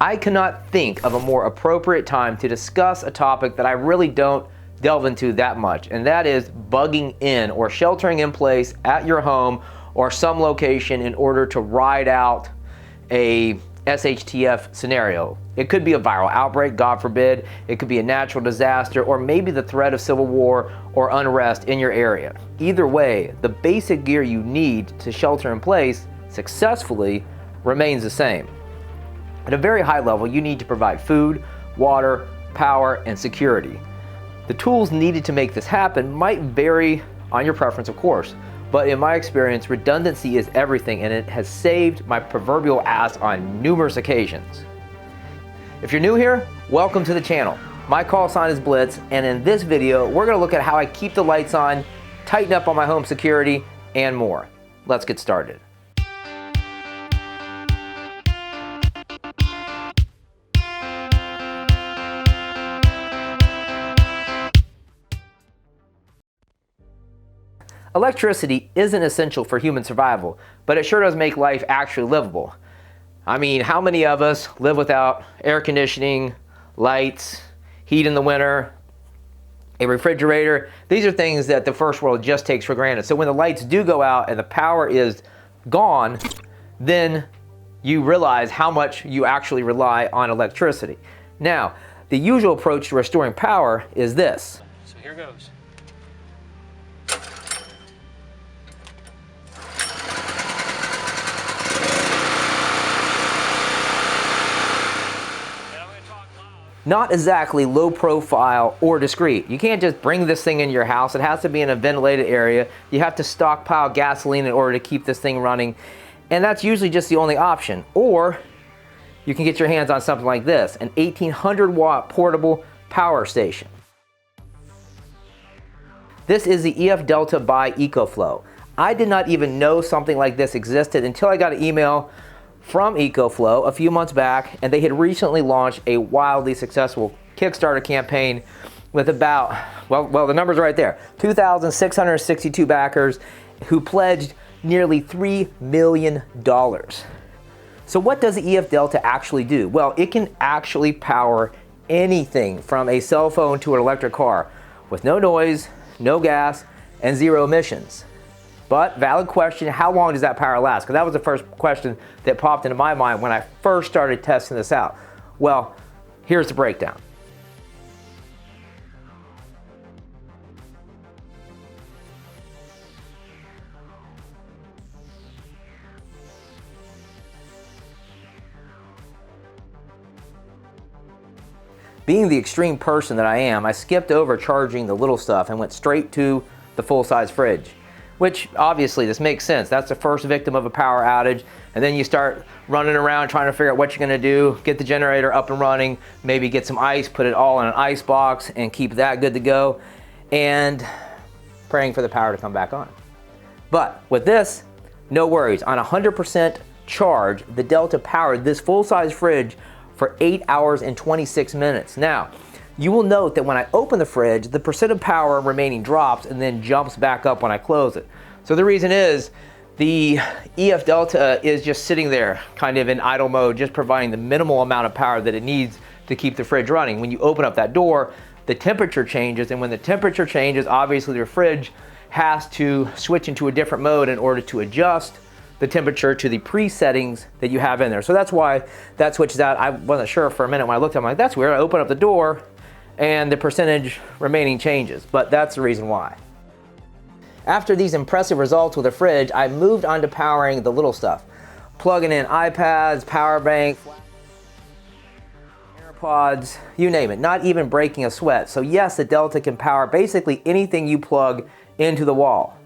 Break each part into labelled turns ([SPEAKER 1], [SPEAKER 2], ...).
[SPEAKER 1] I cannot think of a more appropriate time to discuss a topic that I really don't delve into that much, and that is bugging in or sheltering in place at your home or some location in order to ride out a SHTF scenario. It could be a viral outbreak, God forbid. It could be a natural disaster, or maybe the threat of civil war or unrest in your area. Either way, the basic gear you need to shelter in place successfully remains the same. At a very high level, you need to provide food, water, power, and security. The tools needed to make this happen might vary on your preference, of course, but in my experience, redundancy is everything, and it has saved my proverbial ass on numerous occasions. If you're new here, welcome to the channel. My call sign is Blitz, and in this video, we're gonna look at how I keep the lights on, tighten up on my home security, and more. Let's get started. Electricity isn't essential for human survival, but it sure does make life actually livable. I mean, how many of us live without air conditioning, lights, heat in the winter, a refrigerator? These are things that the first world just takes for granted. So when the lights do go out and the power is gone, then you realize how much you actually rely on electricity. Now, the usual approach to restoring power is this.
[SPEAKER 2] So here goes.
[SPEAKER 1] Not exactly low profile or discreet. You can't just bring this thing in your house. It has to be in a ventilated area. You have to stockpile gasoline in order to keep this thing running. And that's usually just the only option. Or you can get your hands on something like this, an 1800 watt portable power station. This is the EF Delta by EcoFlow. I did not even know something like this existed until I got an email from EcoFlow a few months back, and they had recently launched a wildly successful Kickstarter campaign with about, well, the number's right there, 2,662 backers who pledged nearly $3 million. So what does the EF Delta actually do? Well, it can actually power anything from a cell phone to an electric car with no noise, no gas, and zero emissions. But valid question, how long does that power last? Because that was the first question that popped into my mind when I first started testing this out. Well, here's the breakdown. Being the extreme person that I am, I skipped over charging the little stuff and went straight to the full-size fridge. Which obviously this makes sense. That's the first victim of a power outage, and then you start running around trying to figure out what you're gonna do, get the generator up and running, maybe get some ice, put it all in an ice box and keep that good to go, and praying for the power to come back on. But with this, no worries. On 100% charge, the Delta powered this full-size fridge for 8 hours and 26 minutes. Now, you will note that when I open the fridge, the percent of power remaining drops and then jumps back up when I close it. So the reason is the EF Delta is just sitting there kind of in idle mode, just providing the minimal amount of power that it needs to keep the fridge running. When you open up that door, the temperature changes, and when the temperature changes, obviously your fridge has to switch into a different mode in order to adjust the temperature to the pre-settings that you have in there. So that's why that switches out. I wasn't sure for a minute when I looked at it, I'm like, that's weird. I open up the door and the percentage remaining changes, but that's the reason why. After these impressive results with the fridge, I moved on to powering the little stuff. Plugging in iPads, power bank, AirPods, you name it, not even breaking a sweat. So yes, the Delta can power basically anything you plug into the wall.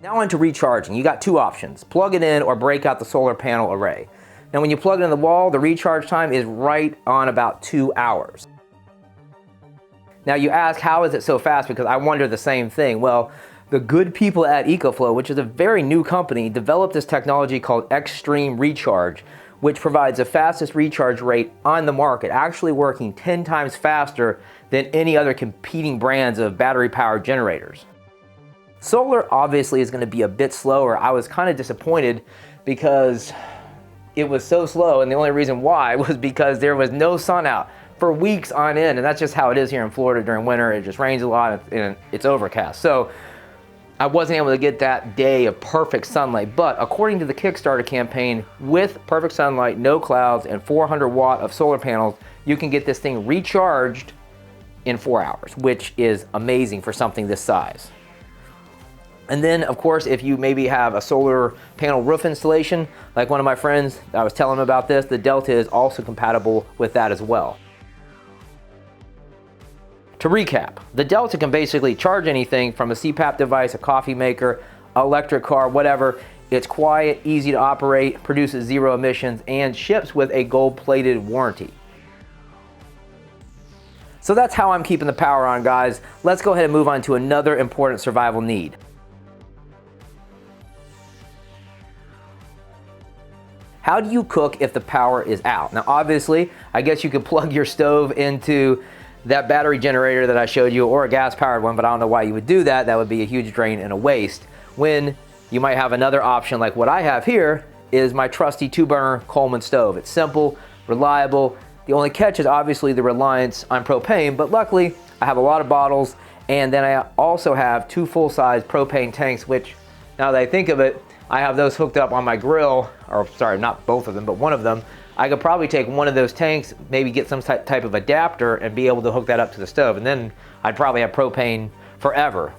[SPEAKER 1] Now on to recharging. You got two options, plug it in or break out the solar panel array. Now when you plug it in the wall, the recharge time is right on about 2 hours. Now you ask, how is it so fast? Because I wonder the same thing. Well, the good people at EcoFlow, which is a very new company, developed this technology called Extreme Recharge, which provides the fastest recharge rate on the market, actually working 10 times faster than any other competing brands of battery-powered generators. Solar obviously is going to be a bit slower. I was kind of disappointed because it was so slow, and the only reason why was because there was no sun out for weeks on end, and that's just how it is here in Florida during winter. It just rains a lot and it's overcast. So I wasn't able to get that day of perfect sunlight, but according to the Kickstarter campaign, with perfect sunlight, no clouds, and 400 watt of solar panels, you can get this thing recharged in 4 hours, which is amazing for something this size. And then, of course, if you maybe have a solar panel roof installation, like one of my friends, I was telling him about this, the Delta is also compatible with that as well. To recap, the Delta can basically charge anything from a CPAP device, a coffee maker, electric car, whatever. It's quiet, easy to operate, produces 0 emissions, and ships with a gold-plated warranty. So that's how I'm keeping the power on, guys. Let's go ahead and move on to another important survival need. How do you cook if the power is out? Now, obviously, I guess you could plug your stove into that battery generator that I showed you, or a gas-powered one, but I don't know why you would do that. That would be a huge drain and a waste. When you might have another option like what I have here is my trusty 2-burner Coleman stove. It's simple, reliable. The only catch is obviously the reliance on propane, but luckily I have a lot of bottles, and then I also have 2 full-size propane tanks, which, now that I think of it, I have those hooked up on my grill, or sorry, not both of them, but one of them. I could probably take one of those tanks, maybe get some type of adapter and be able to hook that up to the stove, and then I'd probably have propane forever.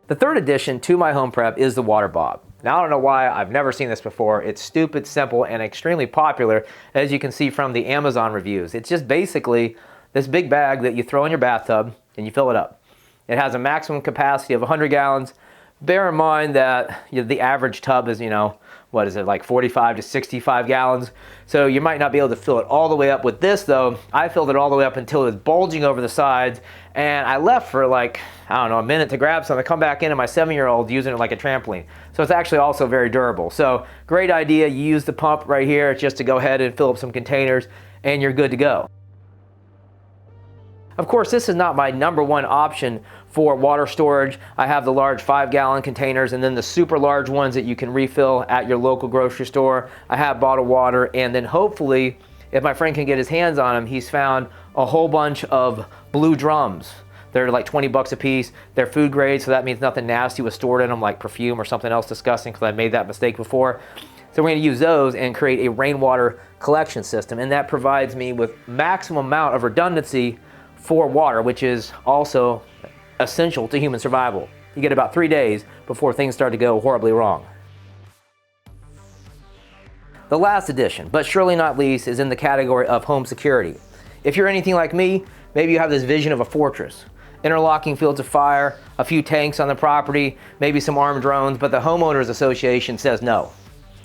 [SPEAKER 1] The third addition to my home prep is the water bob. Now, I don't know why I've never seen this before. It's stupid, simple, and extremely popular, as you can see from the Amazon reviews. It's just basically this big bag that you throw in your bathtub and you fill it up. It has a maximum capacity of 100 gallons. Bear in mind that the average tub is, what is it, like 45 to 65 gallons. So you might not be able to fill it all the way up. With this though, I filled it all the way up until it was bulging over the sides, and I left for like, I don't know, a minute to grab something, come back in, and my 7-year-old using it like a trampoline. So it's actually also very durable. So great idea. You use the pump right here just to go ahead and fill up some containers, and you're good to go. Of course, this is not my #1 option for water storage. I have the large 5-gallon containers, and then the super large ones that you can refill at your local grocery store. I have bottled water, and then hopefully, if my friend can get his hands on them, he's found a whole bunch of blue drums. They're like 20 bucks a piece. They're food grade, so that means nothing nasty was stored in them, like perfume or something else disgusting, because I made that mistake before. So we're going to use those and create a rainwater collection system, and that provides me with maximum amount of redundancy for water, which is also essential to human survival. You get about 3 days before things start to go horribly wrong. The last addition, but surely not least, is in the category of home security. If you're anything like me, maybe you have this vision of a fortress. Interlocking fields of fire, a few tanks on the property, maybe some armed drones, but the homeowners association says no,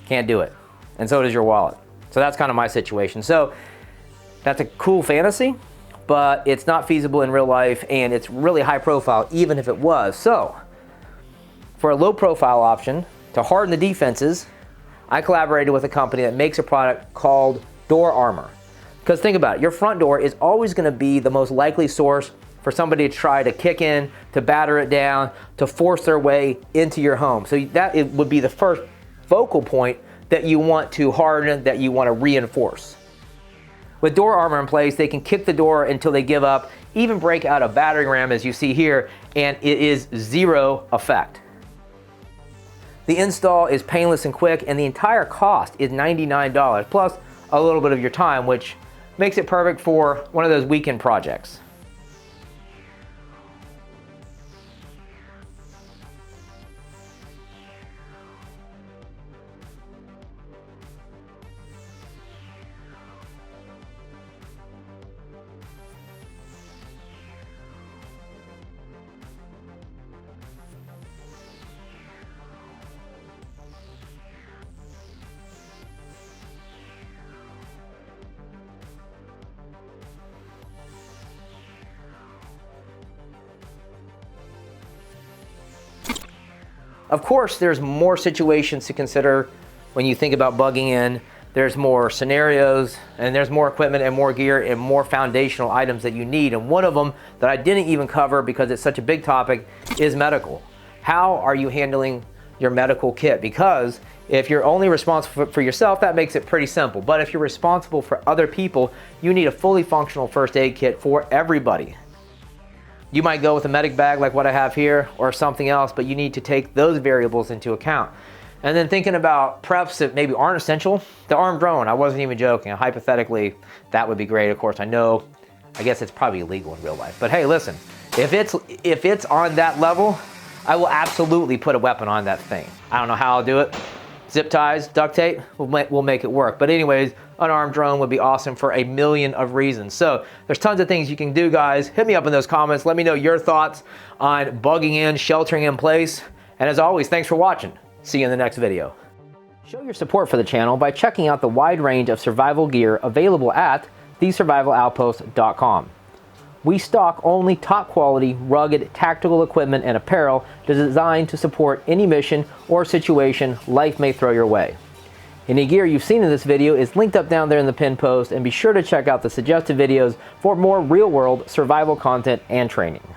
[SPEAKER 1] can't do it. And so does your wallet. So that's kind of my situation. So that's a cool fantasy, but it's not feasible in real life, and it's really high profile even if it was. So for a low profile option to harden the defenses, I collaborated with a company that makes a product called Door Armor. Because think about it, your front door is always going to be the most likely source for somebody to try to kick in, to batter it down, to force their way into your home. So that it would be the first focal point that you want to harden, that you want to reinforce. With Door Armor in place, they can kick the door until they give up, even break out a battering ram as you see here, and it is zero effect. The install is painless and quick, and the entire cost is $99 plus a little bit of your time, which makes it perfect for one of those weekend projects. Of course, there's more situations to consider when you think about bugging in. There's more scenarios, and there's more equipment and more gear and more foundational items that you need. And one of them that I didn't even cover because it's such a big topic is medical. How are you handling your medical kit? Because if you're only responsible for yourself, that makes it pretty simple. But if you're responsible for other people, you need a fully functional first aid kit for everybody. You might go with a medic bag like what I have here or something else, but you need to take those variables into account. And then thinking about preps that maybe aren't essential, the armed drone, I wasn't even joking. Hypothetically, that would be great. Of course, I guess it's probably illegal in real life. But hey, listen, if it's on that level, I will absolutely put a weapon on that thing. I don't know how I'll do it. Zip ties, duct tape, we'll make it work. But anyways, an armed drone would be awesome for a million of reasons. So there's tons of things you can do, guys. Hit me up in those comments. Let me know your thoughts on bugging in, sheltering in place. And as always, thanks for watching. See you in the next video. Show your support for the channel by checking out the wide range of survival gear available at thesurvivaloutpost.com. We stock only top quality, rugged, tactical equipment and apparel designed to support any mission or situation life may throw your way. Any gear you've seen in this video is linked up down there in the pinned post, and be sure to check out the suggested videos for more real-world survival content and training.